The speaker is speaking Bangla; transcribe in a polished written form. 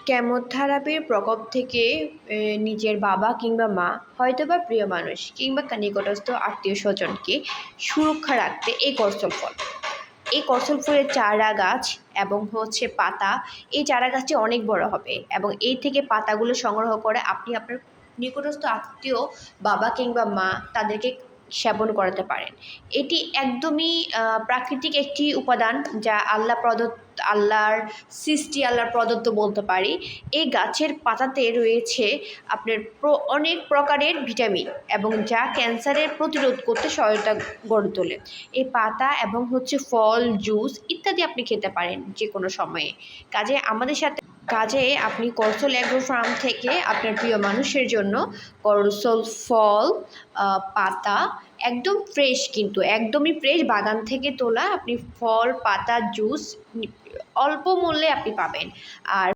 কেমোথেরাপির প্রকোপ থেকে নিজের বাবা কিংবা মা হয়তোবা প্রিয় মানুষ কিংবা নিকটস্থ আত্মীয়স্বজনকে সুরক্ষা রাখতে এই করসল ফুলের চারা গাছ এবং পাতা, এই চারা গাছটি অনেক বড় হবে এবং এই থেকে পাতাগুলো সংগ্রহ করে আপনি আপনার নিকটস্থ আত্মীয় বাবা কিংবা মা তাদেরকে সেবন করাতে পারেন। এটি একদমই প্রাকৃতিক একটি উপাদান, যা আল্লাহর সৃষ্টি, আল্লাহর প্রদত্ত বলতে পারি। এই গাছের পাতাতে রয়েছে আপনার অনেক প্রকারের ভিটামিন এবং যা ক্যান্সারের প্রতিরোধ করতে সহায়তা গড়ে তোলে। এই পাতা এবং ফল, জুস ইত্যাদি আপনি খেতে পারেন যে কোনো সময়ে। কাজে আপনি করসল অ্যাগ্রো ফার্ম থেকে আপনার প্রিয় মানুষের জন্য করসল ফল, পাতা একদম ফ্রেশ, কিন্তু একদমই ফ্রেশ বাগান থেকে তোলা আপনি ফল, পাতা, জুস অল্প মূল্যে আপনি পাবেন। আর